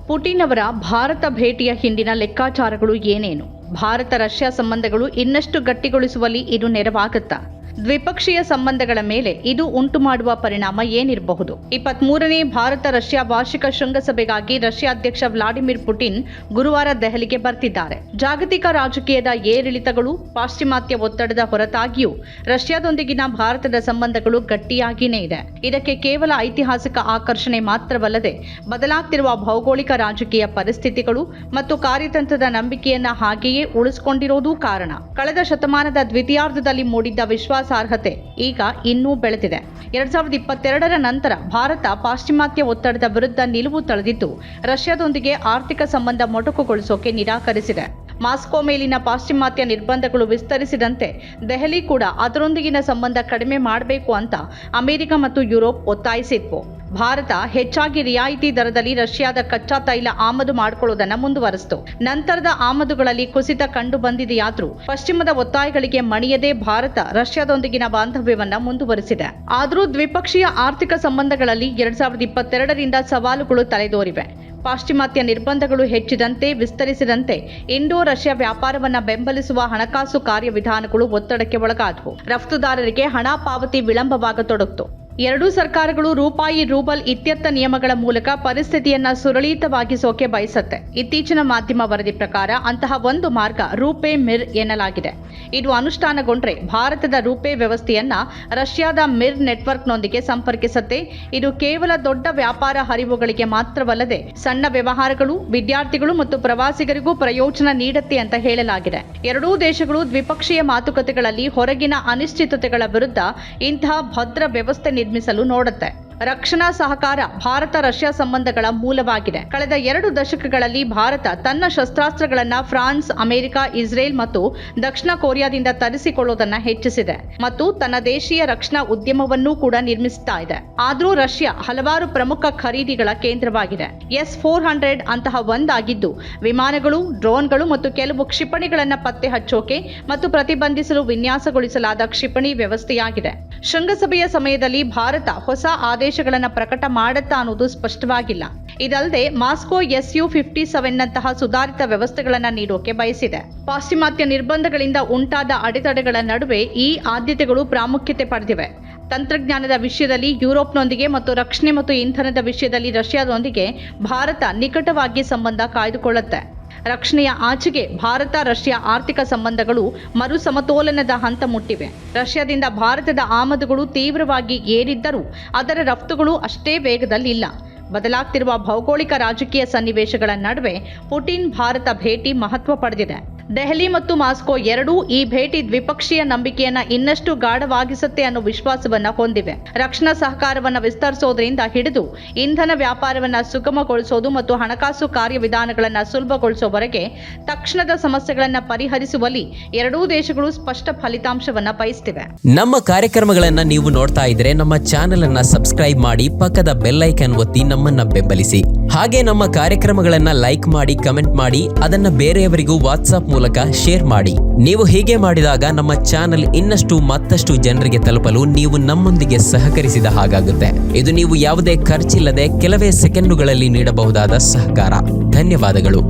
Putin ಅವರ ಭಾರತ ಭೇಟಿಯ ಹಿಂದಿನ ಲೆಕ್ಕಾಚಾರಗಳು ಏನೇನು? ಭಾರತ ರಷ್ಯಾ ಸಂಬಂಧಗಳು ಇನ್ನಷ್ಟು ಗಟ್ಟಿಗೊಳಿಸುವಲ್ಲಿ ಇದು ನೆರವಾಗುತ್ತಾ? ದ್ವಿಪಕ್ಷೀಯ ಸಂಬಂಧಗಳ ಮೇಲೆ ಇದು ಉಂಟು ಮಾಡುವ ಪರಿಣಾಮ ಏನಿರಬಹುದು? 23ನೇ ಭಾರತ ರಷ್ಯಾ ವಾರ್ಷಿಕ ಶೃಂಗಸಭೆಗಾಗಿ ರಷ್ಯಾ ಅಧ್ಯಕ್ಷ ವ್ಲಾಡಿಮಿರ್ ಪುಟಿನ್ ಗುರುವಾರ ದೆಹಲಿಗೆ ಬರ್ತಿದ್ದಾರೆ. ಜಾಗತಿಕ ರಾಜಕೀಯದ ಏರಿಳಿತಗಳು, ಪಾಶ್ಚಿಮಾತ್ಯ ಒತ್ತಡದ ಹೊರತಾಗಿಯೂ ರಷ್ಯಾದೊಂದಿಗಿನ ಭಾರತದ ಸಂಬಂಧಗಳು ಗಟ್ಟಿಯಾಗಿಯೇ ಇದೆ. ಇದಕ್ಕೆ ಕೇವಲ ಐತಿಹಾಸಿಕ ಆಕರ್ಷಣೆ ಮಾತ್ರವಲ್ಲದೆ ಬದಲಾಗ್ತಿರುವ ಭೌಗೋಳಿಕ ರಾಜಕೀಯ ಪರಿಸ್ಥಿತಿಗಳು ಮತ್ತು ಕಾರ್ಯತಂತ್ರದ ನಂಬಿಕೆಯನ್ನ ಹಾಗೆಯೇ ಉಳಿಸಿಕೊಂಡಿರೋದು ಕಾರಣ. ಕಳೆದ ಶತಮಾನದ ದ್ವಿತೀಯಾರ್ಧದಲ್ಲಿ ಮೂಡಿದ್ದ ವಿಶ್ವಾಸಾರ್ಹತೆ ಈಗ ಇನ್ನೂ ಬೆಳೆದಿದೆ. 2022ರ ನಂತರ ಭಾರತ ಪಾಶ್ಚಿಮಾತ್ಯ ಒತ್ತಡದ ವಿರುದ್ಧ ನಿಲುವು ತಳೆದಿದ್ದು ರಷ್ಯಾದೊಂದಿಗೆ ಆರ್ಥಿಕ ಸಂಬಂಧ ಮೊಟಕುಗೊಳಿಸೋಕೆ ನಿರಾಕರಿಸಿದೆ. ಮಾಸ್ಕೋ ಮೇಲಿನ ಪಾಶ್ಚಿಮಾತ್ಯ ನಿರ್ಬಂಧಗಳು ವಿಸ್ತರಿಸಿದಂತೆ ದೆಹಲಿ ಕೂಡ ಅದರೊಂದಿಗಿನ ಸಂಬಂಧ ಕಡಿಮೆ ಮಾಡಬೇಕು ಅಂತ ಅಮೆರಿಕ ಮತ್ತು ಯುರೋಪ್ ಒತ್ತಾಯಿಸಿದ್ವು. ಭಾರತ ಹೆಚ್ಚಾಗಿ ರಿಯಾಯಿತಿ ದರದಲ್ಲಿ ರಷ್ಯಾದ ಕಚ್ಚಾ ತೈಲ ಆಮದು ಮಾಡಿಕೊಳ್ಳುವುದನ್ನು ಮುಂದುವರೆಸಿತು. ನಂತರದ ಆಮದುಗಳಲ್ಲಿ ಕುಸಿತ ಕಂಡು ಬಂದಿದೆಯಾದರೂ ಪಶ್ಚಿಮದ ಒತ್ತಾಯಗಳಿಗೆ ಮಣಿಯದೆ ಭಾರತ ರಷ್ಯಾದೊಂದಿಗಿನ ಬಾಂಧವ್ಯವನ್ನ ಮುಂದುವರೆಸಿದೆ. ಆದರೂ ದ್ವಿಪಕ್ಷೀಯ ಆರ್ಥಿಕ ಸಂಬಂಧಗಳಲ್ಲಿ 2022ರಿಂದ ಸವಾಲುಗಳು ತಲೆದೋರಿವೆ. ಪಾಶ್ಚಿಮಾತ್ಯ ನಿರ್ಬಂಧಗಳು ಹೆಚ್ಚಿದಂತೆ ವಿಸ್ತರಿಸಿದಂತೆ ಇಂಡೋ ರಷ್ಯಾ ವ್ಯಾಪಾರವನ್ನು ಬೆಂಬಲಿಸುವ ಹಣಕಾಸು ಕಾರ್ಯವಿಧಾನಗಳು ಒತ್ತಡಕ್ಕೆ ಒಳಗಾದವು. ರಫ್ತುದಾರರಿಗೆ ಹಣ ಪಾವತಿ ವಿಳಂಬವಾಗತೊಡಗಿತು. ಎರಡೂ ಸರ್ಕಾರಗಳು ರೂಪಾಯಿ ರೂಬಲ್ ಇತ್ಯರ್ಥ ನಿಯಮಗಳ ಮೂಲಕ ಪರಿಸ್ಥಿತಿಯನ್ನ ಸುರಳಿತವಾಗಿಸೋಕೆ ಬಯಸುತ್ತೆ. ಇತ್ತೀಚಿನ ಮಾಧ್ಯಮ ವರದಿ ಪ್ರಕಾರ ಅಂತಹ ಒಂದು ಮಾರ್ಗ ರೂಪೇ ಮಿರ್ ಎನ್ನಲಾಗಿದೆ. ಇದು ಅನುಷ್ಠಾನಗೊಂಡ್ರೆ ಭಾರತದ ರೂಪೇ ವ್ಯವಸ್ಥೆಯನ್ನ ರಷ್ಯಾದ ಮಿರ್ ನೆಟ್ವರ್ಕ್ನೊಂದಿಗೆ ಸಂಪರ್ಕಿಸುತ್ತೆ. ಇದು ಕೇವಲ ದೊಡ್ಡ ವ್ಯಾಪಾರ ಹರಿವುಗಳಿಗೆ ಮಾತ್ರವಲ್ಲದೆ ಸಣ್ಣ ವ್ಯವಹಾರಗಳು, ವಿದ್ಯಾರ್ಥಿಗಳು ಮತ್ತು ಪ್ರವಾಸಿಗರಿಗೂ ಪ್ರಯೋಜನ ನೀಡುತ್ತೆ ಅಂತ ಹೇಳಲಾಗಿದೆ. ಎರಡೂ ದೇಶಗಳು ದ್ವಿಪಕ್ಷೀಯ ಮಾತುಕತೆಗಳಲ್ಲಿ ಹೊರಗಿನ ಅನಿಶ್ಚಿತತೆಗಳ ವಿರುದ್ಧ ಇಂತಹ ಭದ್ರ ವ್ಯವಸ್ಥೆ ನಿರ್ಮಿಸಲು ನೋಡುತ್ತೆ. ರಕ್ಷಣಾ ಸಹಕಾರ ಭಾರತ ರಷ್ಯಾ ಸಂಬಂಧಗಳ ಮೂಲವಾಗಿದೆ. ಕಳೆದ 2 ದಶಕಗಳಲ್ಲಿ ಭಾರತ ತನ್ನ ಶಸ್ತ್ರಾಸ್ತ್ರಗಳನ್ನು ಫ್ರಾನ್ಸ್, ಅಮೆರಿಕ, ಇಸ್ರೇಲ್ ಮತ್ತು ದಕ್ಷಿಣ ಕೊರಿಯಾದಿಂದ ತರಿಸಿಕೊಳ್ಳುವುದನ್ನು ಹೆಚ್ಚಿಸಿದೆ ಮತ್ತು ತನ್ನ ದೇಶೀಯ ರಕ್ಷಣಾ ಉದ್ಯಮವನ್ನೂ ಕೂಡ ನಿರ್ಮಿಸುತ್ತಾ ಇದೆ. ಆದರೂ ರಷ್ಯಾ ಹಲವಾರು ಪ್ರಮುಖ ಖರೀದಿಗಳ ಕೇಂದ್ರವಾಗಿದೆ. S-400 ಅಂತಹ ಒಂದಾಗಿದ್ದು ವಿಮಾನಗಳು, ಡ್ರೋನ್ಗಳು ಮತ್ತು ಕೆಲವು ಕ್ಷಿಪಣಿಗಳನ್ನು ಪತ್ತೆ ಹಚ್ಚೋಕೆ ಮತ್ತು ಪ್ರತಿಬಂಧಿಸಲು ವಿನ್ಯಾಸಗೊಳಿಸಲಾದ ಕ್ಷಿಪಣಿ ವ್ಯವಸ್ಥೆಯಾಗಿದೆ. ಶೃಂಗಸಭೆಯ ಸಮಯದಲ್ಲಿ ಭಾರತ ಹೊಸ ಆದೇಶಗಳನ್ನು ಪ್ರಕಟ ಮಾಡುತ್ತಾ ಅನ್ನೋದು ಸ್ಪಷ್ಟವಾಗಿಲ್ಲ. ಇದಲ್ಲದೆ ಮಾಸ್ಕೋ Su-57ನಂತಹ ಸುಧಾರಿತ ವ್ಯವಸ್ಥೆಗಳನ್ನು ನೀಡೋಕೆ ಬಯಸಿದೆ. ಪಾಶ್ಚಿಮಾತ್ಯ ನಿರ್ಬಂಧಗಳಿಂದ ಉಂಟಾದ ಅಡೆತಡೆಗಳ ನಡುವೆ ಈ ಆದ್ಯತೆಗಳು ಪ್ರಾಮುಖ್ಯತೆ ಪಡೆದಿವೆ. ತಂತ್ರಜ್ಞಾನದ ವಿಷಯದಲ್ಲಿ ಯುರೋಪ್ನೊಂದಿಗೆ ಮತ್ತು ರಕ್ಷಣೆ ಮತ್ತು ಇಂಧನದ ವಿಷಯದಲ್ಲಿ ರಷ್ಯಾದೊಂದಿಗೆ ಭಾರತ ನಿಕಟವಾಗಿ ಸಂಬಂಧ ಕಾಯ್ದುಕೊಳ್ಳುತ್ತೆ. ರಕ್ಷಣೆಯ ಆಚೆಗೆ ಭಾರತ ರಷ್ಯಾ ಆರ್ಥಿಕ ಸಂಬಂಧಗಳು ಮರು ಸಮತೋಲನದ ಹಂತ ಮುಟ್ಟಿವೆ. ರಷ್ಯಾದಿಂದ ಭಾರತದ ಆಮದುಗಳು ತೀವ್ರವಾಗಿ ಏರಿದ್ದರೂ ಅದರ ರಫ್ತುಗಳು ಅಷ್ಟೇ ವೇಗದಲ್ಲಿಲ್ಲ. ಬದಲಾಗ್ತಿರುವ ಭೌಗೋಳಿಕ ರಾಜಕೀಯ ಸನ್ನಿವೇಶಗಳ ನಡುವೆ ಪುಟಿನ್ ಭಾರತ ಭೇಟಿ ಮಹತ್ವ ಪಡೆದಿದೆ. ದೆಹಲಿ ಮತ್ತು ಮಾಸ್ಕೋ ಎರಡೂ ಈ ಭೇಟಿ ದ್ವಿಪಕ್ಷೀಯ ನಂಬಿಕೆಯನ್ನ ಇನ್ನಷ್ಟು ಗಾಢವಾಗಿಸುತ್ತೆ ಅನ್ನೋ ವಿಶ್ವಾಸವನ್ನ ಹೊಂದಿವೆ. ರಕ್ಷಣಾ ಸಹಕಾರವನ್ನು ವಿಸ್ತರಿಸೋದ್ರಿಂದ ಹಿಡಿದು ಇಂಧನ ವ್ಯಾಪಾರವನ್ನು ಸುಗಮಗೊಳಿಸೋದು ಮತ್ತು ಹಣಕಾಸು ಕಾರ್ಯವಿಧಾನಗಳನ್ನು ಸುಲಭಗೊಳಿಸುವವರೆಗೆ ತಕ್ಷಣದ ಸಮಸ್ಯೆಗಳನ್ನು ಪರಿಹರಿಸುವಲ್ಲಿ ಎರಡೂ ದೇಶಗಳು ಸ್ಪಷ್ಟ ಫಲಿತಾಂಶವನ್ನ ಬಯಸ್ತಿವೆ. ನಮ್ಮ ಕಾರ್ಯಕ್ರಮಗಳನ್ನ ನೀವು ನೋಡ್ತಾ ಇದ್ರೆ ನಮ್ಮ ಚಾನೆಲ್ ಅನ್ನ ಸಬ್ಸ್ಕ್ರೈಬ್ ಮಾಡಿ, ಪಕ್ಕದ ಬೆಲ್ ಐಕಾನ್ ಒತ್ತಿ ನಮ್ಮನ್ನ ಬೆಂಬಲಿಸಿ. ಹಾಗೆ ನಮ್ಮ ಕಾರ್ಯಕ್ರಮಗಳನ್ನ ಲೈಕ್ ಮಾಡಿ, ಕಮೆಂಟ್ ಮಾಡಿ, ಅದನ್ನ ಬೇರೆಯವರಿಗೂ ವಾಟ್ಸ್ಆಪ್ ಮೂಲಕ ಶೇರ್ ಮಾಡಿ. ನೀವು ಹೀಗೆ ಮಾಡಿದಾಗ ನಮ್ಮ ಚಾನೆಲ್ ಮತ್ತಷ್ಟು ಜನರಿಗೆ ತಲುಪಲು ನೀವು ನಮ್ಮೊಂದಿಗೆ ಸಹಕರಿಸಿದ ಹಾಗಾಗುತ್ತೆ. ಇದು ನೀವು ಯಾವುದೇ ಖರ್ಚಿಲ್ಲದೆ ಕೆಲವೇ ಸೆಕೆಂಡುಗಳಲ್ಲಿ ನೀಡಬಹುದಾದ ಸಹಕಾರ. ಧನ್ಯವಾದಗಳು.